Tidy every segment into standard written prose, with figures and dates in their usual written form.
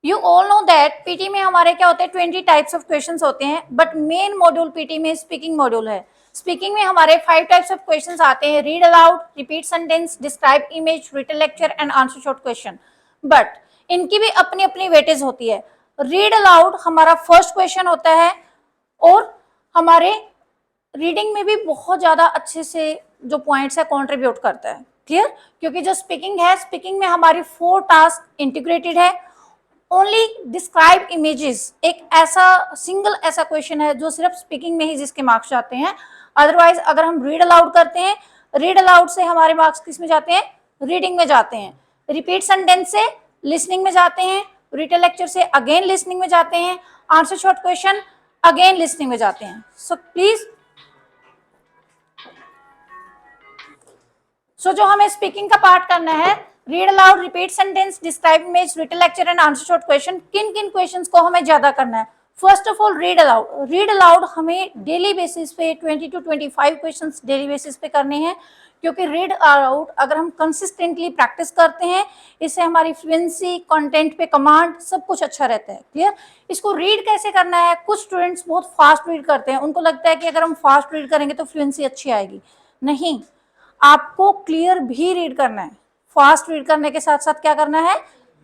You all know that PT में हमारे क्या होते हैं 20 टाइप्स ऑफ क्वेश्चंस होते हैं, बट मेन मॉड्यूल पीटी में स्पीकिंग मॉड्यूल है। स्पीकिंग में हमारे 5 टाइप्स ऑफ क्वेश्चंस आते हैं, read aloud, repeat sentence, describe image, written lecture and answer short question. But इनकी भी अपनी अपनी वेटेज होती है। रीड अलाउड हमारा फर्स्ट क्वेश्चन होता है और हमारे रीडिंग में भी बहुत ज्यादा अच्छे से जो पॉइंट्स है कंट्रीब्यूट करता है। क्लियर? क्योंकि जो स्पीकिंग है, स्पीकिंग में हमारी 4 टास्क इंटीग्रेटेड है। ओनली डिस्क्राइब इमेजेस एक ऐसा सिंगल ऐसा क्वेश्चन है जो सिर्फ स्पीकिंग में ही जिसके मार्क्स जाते हैं। अदरवाइज अगर हम रीड अलाउड करते हैं, रीड अलाउड से हमारे मार्क्स किस में जाते हैं? रीडिंग में जाते हैं। रिपीट सेंटेंस से लिसनिंग में जाते हैं। रिटन लेक्चर से अगेन लिसनिंग में जाते हैं। Answer short question again listening में जाते हैं। सो प्लीज जो हमें स्पीकिंग का पार्ट करना है, read aloud, repeat sentence, describe image, written lecture and answer short question, किन किन क्वेश्चंस को हमें ज्यादा करना है? First of all read aloud. Read aloud हमें डेली बेसिस पे 20 to 25 क्वेश्चंस डेली बेसिस पे करने हैं, क्योंकि रीड अलाउड अगर हम कंसिस्टेंटली प्रैक्टिस करते हैं, इससे हमारी फ्लुएंसी, कंटेंट पे कमांड सब कुछ अच्छा रहता है। क्लियर? इसको रीड कैसे करना है? कुछ स्टूडेंट्स बहुत फास्ट रीड करते हैं, उनको लगता है कि अगर हम फास्ट रीड करेंगे तो फ्लुएंसी अच्छी आएगी। नहीं, आपको क्लियर भी रीड करना है। फास्ट रीड करने के साथ साथ क्या करना है?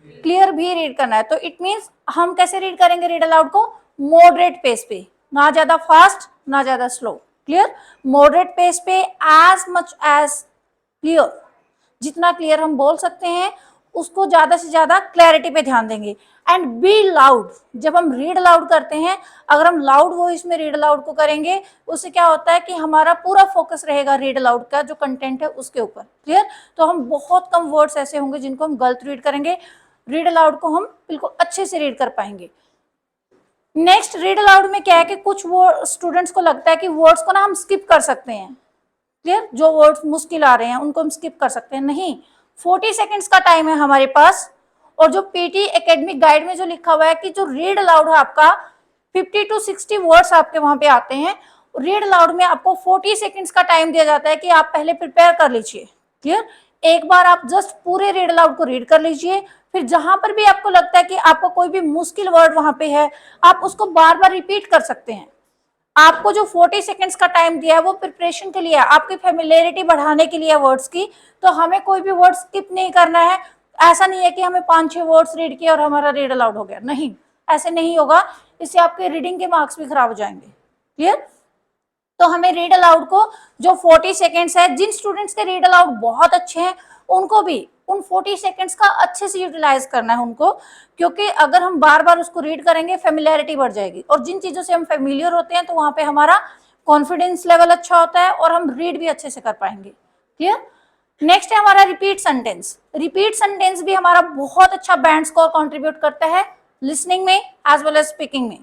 क्लियर भी रीड करना है। तो इट मींस हम कैसे रीड करेंगे रीड अलाउड को? मॉडरेट पेस पे, ना ज्यादा फास्ट ना ज्यादा स्लो। क्लियर? मॉडरेट पेस पे, एज मच एज क्लियर, जितना क्लियर हम बोल सकते हैं उसको ज्यादा से ज्यादा क्लैरिटी पे ध्यान देंगे। And be loud. जब हम रीड अलाउड करते हैं, अगर हम लाउड वॉइस में रीड अलाउड को करेंगे, उससे क्या होता है कि हमारा पूरा फोकस रहेगा रीड अलाउड का जो कंटेंट है उसके ऊपर। क्लियर? तो हम बहुत कम वर्ड्स ऐसे होंगे जिनको हम गलत रीड करेंगे, रीड अलाउड को हम बिल्कुल अच्छे से रीड कर पाएंगे। नेक्स्ट, रीड अलाउड में क्या है कि कुछ स्टूडेंट्स को लगता है कि वर्ड्स को ना हम स्किप कर सकते हैं। क्लियर? जो वर्ड्स मुश्किल आ रहे हैं उनको हम स्किप कर सकते हैं। नहीं, 40 सेकेंड्स का टाइम है हमारे पास, और जो पीटी एकेडमिक गाइड में जो लिखा हुआ है कि जो रीड अलाउड है आपका 50 to 60 वर्ड्स आपके वहां पे आते हैं। रीड अलाउड में आपको 40 सेकेंड्स का टाइम दिया जाता है कि आप पहले प्रिपेयर कर लीजिए। क्लियर? एक बार आप जस्ट पूरे रीड अलाउड को रीड कर लीजिए, फिर जहां पर भी आपको लगता है कि आपको कोई भी मुश्किल वर्ड वहां पे है, आप उसको बार बार रिपीट कर सकते हैं। आपको जो 40 सेकेंड्स का टाइम दिया है वो प्रिपरेशन के लिए है, आपकी फेमिलियरिटी बढ़ाने के लिए वर्ड्स की। तो हमें कोई भी वर्ड स्किप नहीं करना है। ऐसा नहीं है कि हमें 5-6 वर्ड्स रीड किए और हमारा रीड अलाउड हो गया। नहीं, ऐसे नहीं होगा, इससे आपके रीडिंग के मार्क्स भी खराब हो जाएंगे। क्लियर? तो हमें रीड अलाउड को जो 40 सेकेंड्स है, जिन स्टूडेंट्स के रीड अलाउड बहुत अच्छे हैं उनको भी उन 40 सेकेंड्स का अच्छे से यूटिलाइज करना है उनको, क्योंकि अगर हम बार बार उसको रीड करेंगे फेमिलियरिटी बढ़ जाएगी, और जिन चीजों से हम फेमिलियर होते हैं तो वहां पे हमारा कॉन्फिडेंस लेवल अच्छा होता है और हम रीड भी अच्छे से कर पाएंगे। क्लियर? नेक्स्ट है हमारा रिपीट सेंटेंस। रिपीट सेंटेंस भी हमारा बहुत अच्छा बैंड स्कोर कॉन्ट्रीब्यूट करता है लिसनिंग में एज वेल एज स्पीकिंग में।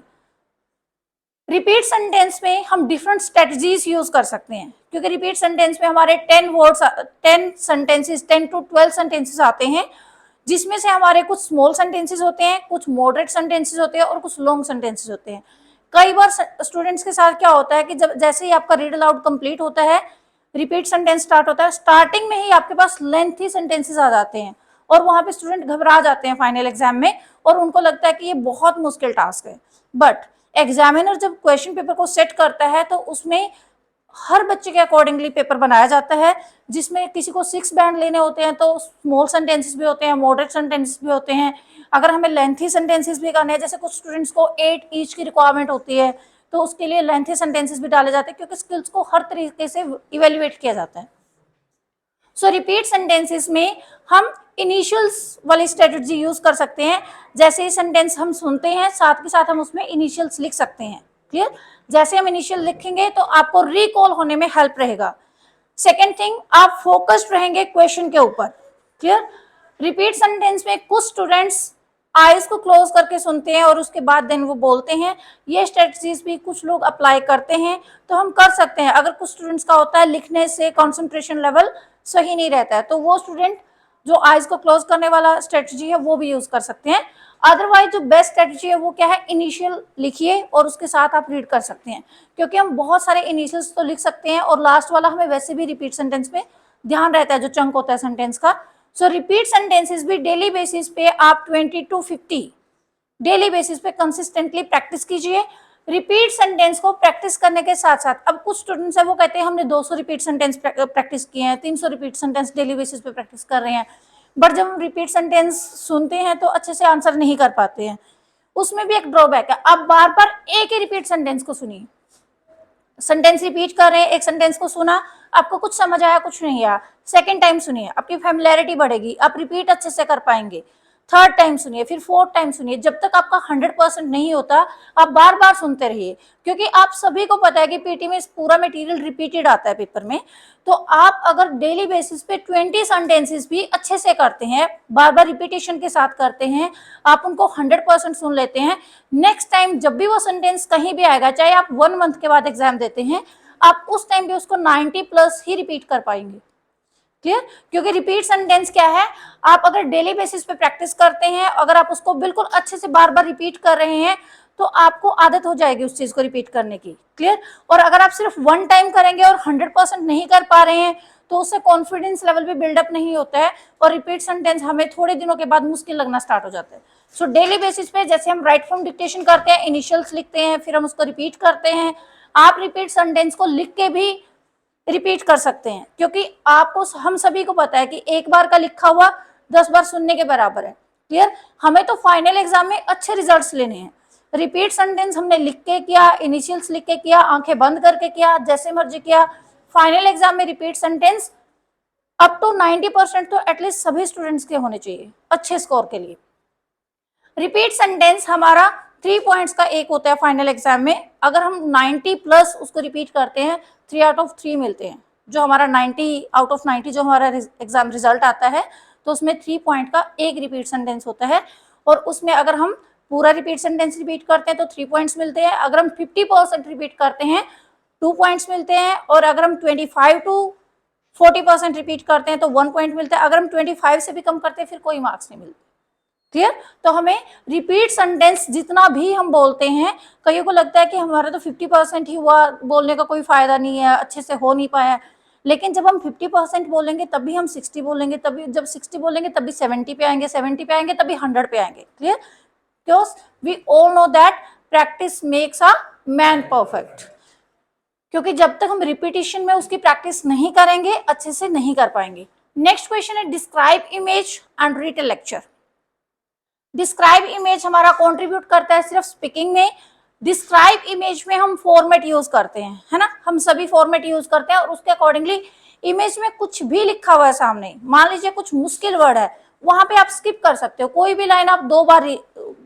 रिपीट सेंटेंस में हम डिफरेंट स्ट्रेटजीज यूज कर सकते हैं, क्योंकि रिपीट सेंटेंस में हमारे 10 वर्ड्स 10 सेंटेंसेस 10 to 12 सेंटेंसेस आते हैं, जिसमें से हमारे कुछ स्मॉल सेंटेंसेस होते हैं, कुछ मॉडरेट सेंटेंसेस होते हैं और कुछ लॉन्ग सेंटेंसेस होते हैं। कई बार स्टूडेंट्स के साथ क्या होता है कि जब जैसे ही आपका रीड अलाउड कंप्लीट होता है, रिपीट सेंटेंस स्टार्ट होता है, स्टार्टिंग में ही आपके पास लेंथी सेंटेंसेस आ जाते हैं और वहां पे स्टूडेंट घबरा जाते हैं फाइनल एग्जाम में, और उनको लगता है कि ये बहुत मुश्किल टास्क है। बट एग्जामिनर जब क्वेश्चन पेपर को सेट करता है तो उसमें हर बच्चे के अकॉर्डिंगली पेपर बनाया जाता है, जिसमें किसी को 6 बैंड लेने होते हैं तो स्मॉल सेंटेंसेस भी होते हैं, मॉडरेट सेंटेंसेस भी होते हैं। अगर हमें लेंथी सेंटेंसेस भी करने हैं, जैसे कुछ स्टूडेंट्स को 8 ईच की रिक्वायरमेंट होती है, तो उसके लिए लेंथी सेंटेंसेस भी डाले जाते हैं, क्योंकि स्किल्स को हर तरीके से इवेल्युएट किया जाता है। सो रिपीट सेंटेंसेस में हम इनिशियल्स वाली स्ट्रेटजी यूज कर सकते हैं। जैसे ही सेंटेंस हम सुनते हैं, साथ के साथ हम उसमें इनिशियल्स लिख सकते हैं। क्लियर? जैसे हम इनिशियल लिखेंगे तो आपको रिकॉल होने में हेल्प रहेगा। सेकेंड थिंग, आप फोकस्ड रहेंगे क्वेश्चन के ऊपर। क्लियर? रिपीट सेंटेंस में कुछ स्टूडेंट्स आईज को क्लोज करके सुनते हैं और उसके बाद देन वो बोलते हैं। ये स्ट्रेटजीज भी कुछ लोग अप्लाई करते हैं, तो हम कर सकते हैं। अगर कुछ स्टूडेंट्स का होता है लिखने से कंसंट्रेशन लेवल सही नहीं रहता है, तो वो स्टूडेंट जो आईज को क्लोज करने वाला स्ट्रेटजी है वो भी यूज कर सकते हैं। अदरवाइज जो बेस्ट स्ट्रेटजी है वो क्या है, इनिशियल लिखिए और उसके साथ आप रीड कर सकते हैं, क्योंकि हम बहुत सारे इनिशियल्स तो लिख सकते हैं और लास्ट वाला हमें वैसे भी रिपीट सेंटेंस में ध्यान रहता है, जो चंक होता है सेंटेंस का। सो रिपीट सेंटेंसेस भी डेली बेसिस पे आप 20 to 50 डेली बेसिस पे कंसिस्टेंटली प्रैक्टिस कीजिए। रिपीट सेंटेंस को प्रैक्टिस करने के साथ साथ, अब कुछ स्टूडेंट्स है वो कहते हैं हमने 200 रिपीट सेंटेंस प्रैक्टिस किए हैं, 300 रिपीट सेंटेंस डेली बेसिस पे प्रैक्टिस कर रहे हैं, बट जब हम रिपीट सेंटेंस सुनते हैं तो अच्छे से आंसर नहीं कर पाते हैं। उसमें भी एक ड्रॉबैक है, आप बार बार एक ही रिपीट सेंटेंस को सुनिए। सेंटेंस रिपीट कर रहे हैं, एक सेंटेंस को सुना, आपको कुछ समझ आया, कुछ नहीं आया, सेकंड टाइम सुनिए, आपकी फैमिलियरिटी बढ़ेगी, आप रिपीट अच्छे से कर पाएंगे। थर्ड टाइम सुनिए, फिर फोर्थ टाइम सुनिए, जब तक आपका 100% नहीं होता आप बार बार सुनते रहिए, क्योंकि आप सभी को पता है कि पीटी में पूरा मटेरियल रिपीटेड आता है पेपर में। तो आप अगर डेली बेसिस पे 20 सेंटेंसेस भी अच्छे से करते हैं, बार बार रिपीटेशन के साथ करते हैं, आप उनको 100% सुन लेते हैं, नेक्स्ट टाइम जब भी वो सेंटेंस कहीं भी आएगा, चाहे आप 1 मंथ के बाद एग्जाम देते हैं, आप उस टाइम भी उसको 90+ ही रिपीट कर पाएंगे। क्लियर? क्योंकि रिपीट सेंटेंस क्या है, आप अगर डेली बेसिस पे प्रैक्टिस करते हैं, अगर आप उसको बिल्कुल अच्छे से बार बार रिपीट कर रहे हैं तो आपको आदत हो जाएगी उस चीज को रिपीट करने की। क्लियर? और अगर आप सिर्फ 1 टाइम करेंगे और 100% नहीं कर पा रहे हैं तो उससे कॉन्फिडेंस लेवल भी बिल्डअप नहीं होता है और रिपीट सेंटेंस हमें थोड़े दिनों के बाद मुश्किल लगना स्टार्ट हो जाता है। सो डेली बेसिस पे जैसे हम राइट फ्रॉम डिक्टेशन करते हैं, इनिशियल्स लिखते हैं, फिर हम उसको रिपीट करते हैं, आप रिपीट सेंटेंस को लिख के भी रिपीट कर सकते हैं, क्योंकि आपको, हम सभी को पता है कि एक बार का लिखा हुआ 10 बार सुनने के बराबर है। क्लियर? हमें तो फाइनल एग्जाम में अच्छे रिजल्ट्स लेने हैं। रिपीट सेंटेंस हमने लिख के किया, इनिशियल्स लिख के किया, आंखें बंद करके किया, जैसे मर्जी किया, फाइनल एग्जाम में रिपीट सेंटेंस अप टू 90% तो एटलीस्ट सभी स्टूडेंट्स के होने चाहिए अच्छे स्कोर के लिए। रिपीट सेंटेंस हमारा 3 पॉइंट्स का एक होता है फाइनल एग्जाम में, अगर हम 90+ उसको रिपीट करते हैं 3 आउट ऑफ 3 मिलते हैं, जो हमारा 90 आउट ऑफ 90 जो हमारा एग्जाम रिजल्ट आता है, तो उसमें 3 पॉइंट का एक रिपीट सेंटेंस होता है, और उसमें अगर हम पूरा रिपीट सेंटेंस रिपीट करते हैं तो 3 पॉइंट्स मिलते हैं, अगर हम 50% रिपीट करते हैं 2 पॉइंट्स मिलते हैं, और अगर हम 25 to 40% रिपीट करते हैं तो 1 पॉइंट मिलता है, अगर हम 25 से भी कम करते हैं फिर कोई मार्क्स नहीं मिलते। क्लियर? तो हमें रिपीट सेंटेंस जितना भी हम बोलते हैं, कईयों को लगता है कि हमारा तो 50% ही हुआ, बोलने का कोई फायदा नहीं है, अच्छे से हो नहीं पाया, लेकिन जब हम 50% बोलेंगे तब भी हम 60 बोलेंगे, तभी जब 60 बोलेंगे तभी 70 पे आएंगे, 70 पे आएंगे तभी 100 पे आएंगे। Clear? Because we all know that practice makes a man perfect, क्योंकि जब तक हम रिपीटिशन में उसकी प्रैक्टिस नहीं करेंगे अच्छे से नहीं कर पाएंगे। नेक्स्ट क्वेश्चन है describe image and read a lecture. Describe image हमारा कंट्रीब्यूट करता है सिर्फ स्पीकिंग में, डिस्क्राइब इमेज में हम फॉर्मेट यूज करते हैं, है ना, हम सभी फॉर्मेट यूज करते हैं, और उसके अकॉर्डिंगली इमेज में कुछ भी लिखा हुआ है सामने, मान लीजिए कुछ मुश्किल वर्ड है, वहां पे आप स्किप कर सकते हो, कोई भी लाइन आप 2 बार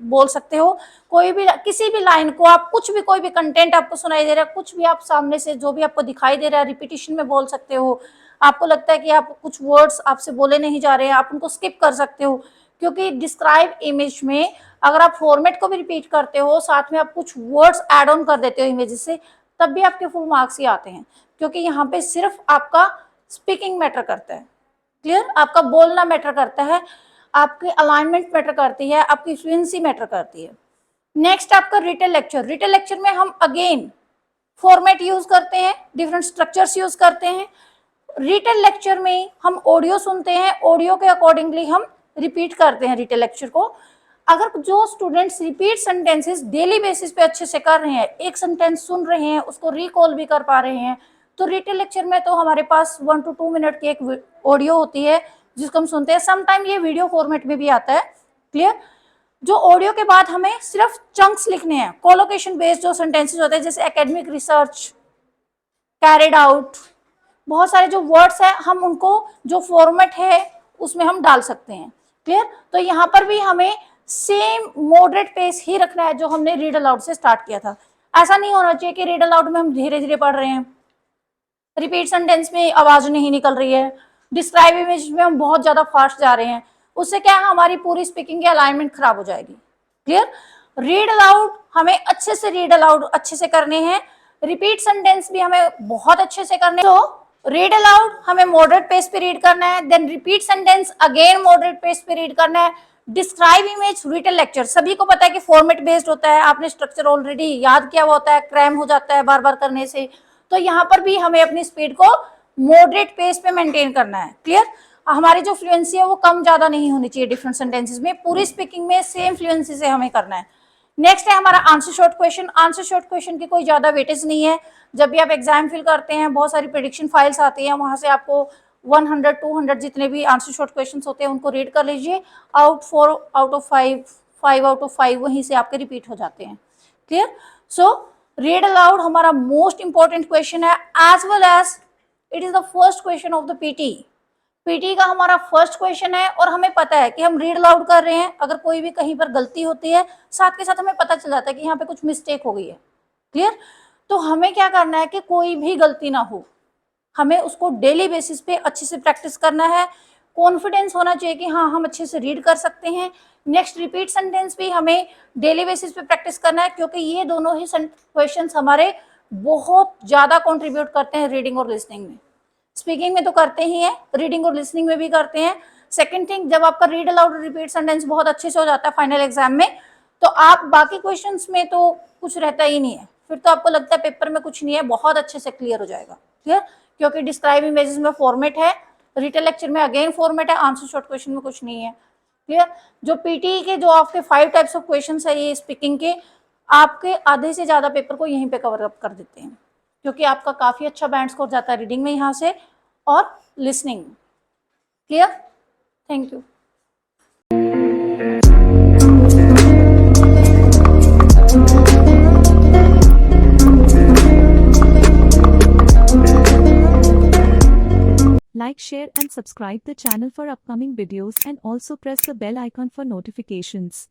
बोल सकते हो, कोई भी किसी भी लाइन को आप, कुछ भी कोई भी कंटेंट आपको सुनाई दे रहा है, कुछ भी आप सामने से जो भी आपको दिखाई दे रहा है रिपीटिशन में बोल सकते हो, आपको लगता है कि आप कुछ वर्ड्स आपसे बोले नहीं जा रहे हैं, आप उनको स्किप कर सकते हो, क्योंकि डिस्क्राइब इमेज में अगर आप फॉर्मेट को भी रिपीट करते हो, साथ में आप कुछ वर्ड्स ऐड ऑन कर देते हो इमेजेस से, तब भी आपके फुल मार्क्स ही आते हैं, क्योंकि यहाँ पे सिर्फ आपका स्पीकिंग मैटर करता है। क्लियर? आपका बोलना मैटर करता है, आपकी अलाइनमेंट मैटर करती है, आपकी फ्लुएंसी मैटर करती है। नेक्स्ट आपका रिटन लेक्चर। रिटन लेक्चर में हम अगेन फॉर्मेट यूज करते हैं, डिफरेंट स्ट्रक्चर्स यूज करते हैं। रिटन लेक्चर में हम ऑडियो सुनते हैं, ऑडियो के अकॉर्डिंगली हम रिपीट करते हैं रिटन लेक्चर को। अगर जो students repeat sentences daily basis पे अच्छे से कर रहे हैं, एक सेंटेंस सुन रहे हैं, उसको रिकॉल भी कर पा रहे हैं, तो रिटन लेक्चर में तो हमारे पास 1 to 2 मिनट की एक ऑडियो होती है जिसको हम सुनते हैं, समटाइम ये वीडियो फॉर्मेट में भी आता है। क्लियर? जो ऑडियो के बाद हमें सिर्फ चंक्स लिखने हैं, कोलोकेशन बेस्ड जो सेंटेंसेस होते हैं, जैसे एकेडमिक रिसर्च, कैरिड आउट, बहुत सारे जो वर्ड्स हैं हम उनको जो फॉर्मेट है उसमें हम डाल सकते हैं। क्लियर? तो यहाँ पर भी हमें सेम मॉडरेट पेस ही रखना है जो हमने रीड अलाउड से स्टार्ट किया था। ऐसा नहीं होना चाहिए कि रीड अलाउड में हम धीरे धीरे पढ़ रहे हैं, रिपीट सेंटेंस में आवाज नहीं निकल रही है, डिस्क्राइब इमेज में हम बहुत ज्यादा फास्ट जा रहे हैं, उससे क्या है हमारी पूरी स्पीकिंग की अलाइनमेंट खराब हो जाएगी। क्लियर? रीड अलाउड हमें अच्छे से रीड अलाउड अच्छे से करने हैं, रिपीट सेंटेंस भी हमें बहुत अच्छे से करने। तो रीड अलाउड हमें मॉडरेट पेस पे रीड करना है, then repeat sentence again moderate pace पे रीड करना है। डिस्क्राइब इमेज रिटन लेक्चर सभी को पता है कि फॉर्मेट बेस्ड होता है, आपने स्ट्रक्चर ऑलरेडी याद किया हुआ होता है, क्रैम हो जाता है बार बार करने से, तो यहाँ पर भी हमें अपनी स्पीड को मॉडरेट पेस पे मेंटेन करना है। क्लियर? हमारी जो फ्लुएंसी है वो कम ज्यादा नहीं होनी चाहिए डिफरेंट सेंटेंसेस में, पूरी स्पीकिंग में सेम फ्लुएंसी से हमें करना है। नेक्स्ट है हमारा answer short question. Answer short question की कोई ज्यादा वेटेज नहीं है। जब भी आप एग्जाम फिल करते हैं बहुत सारी प्रेडिक्शन फाइल्स आती हैं, वहां से आपको 100 200 जितने भी आंसर शॉर्ट क्वेश्चंस होते हैं उनको रीड कर लीजिए। आउट ऑफ 5 आउट ऑफ 5 वहीं से आपके रिपीट हो जाते हैं। क्लियर? सो रीड अलाउड हमारा मोस्ट इंपॉर्टेंट क्वेश्चन है, as well as it is the first question of the PT. PT का हमारा फर्स्ट क्वेश्चन है और हमें पता है कि हम रीड अलाउड कर रहे हैं। अगर कोई भी कहीं पर गलती होती है साथ के साथ हमें पता चल जाता है कि यहाँ पे कुछ मिस्टेक हो गई है। क्लियर? तो हमें क्या करना है कि कोई भी गलती ना हो, हमें उसको डेली बेसिस पे अच्छे से प्रैक्टिस करना है। कॉन्फिडेंस होना चाहिए कि हाँ हम अच्छे से रीड कर सकते हैं। नेक्स्ट रिपीट सेंटेंस भी हमें डेली बेसिस पे प्रैक्टिस करना है, क्योंकि ये दोनों ही क्वेश्चंस हमारे बहुत ज्यादा कंट्रीब्यूट करते हैं रीडिंग और लिसनिंग में। स्पीकिंग में तो करते ही हैं, रीडिंग और लिसनिंग में भी करते हैं। सेकंड थिंग, जब आपका रीड अलाउड रिपीट सेंटेंस बहुत अच्छे से हो जाता है फाइनल एग्जाम में, तो आप बाकी क्वेश्चंस में तो कुछ रहता ही नहीं है, फिर तो आपको लगता है पेपर में कुछ नहीं है, बहुत अच्छे से क्लियर हो जाएगा। क्लियर? क्योंकि डिस्क्राइब इमेजेस में फॉर्मेट है, रिटन लेक्चर में अगेन फॉर्मेट है, आंसर शॉर्ट क्वेश्चन में कुछ नहीं है। क्लियर? जो पीटी के जो आपके 5 टाइप्स ऑफ क्वेश्चन है ये स्पीकिंग के, आपके आधे से ज्यादा पेपर को यहीं पे कवर अप कर देते हैं, क्योंकि आपका काफी अच्छा बैंड स्कोर जाता है रीडिंग में यहाँ से और listening. Clear? Thank you. Like, share and subscribe the channel for upcoming videos and also press the bell icon for notifications.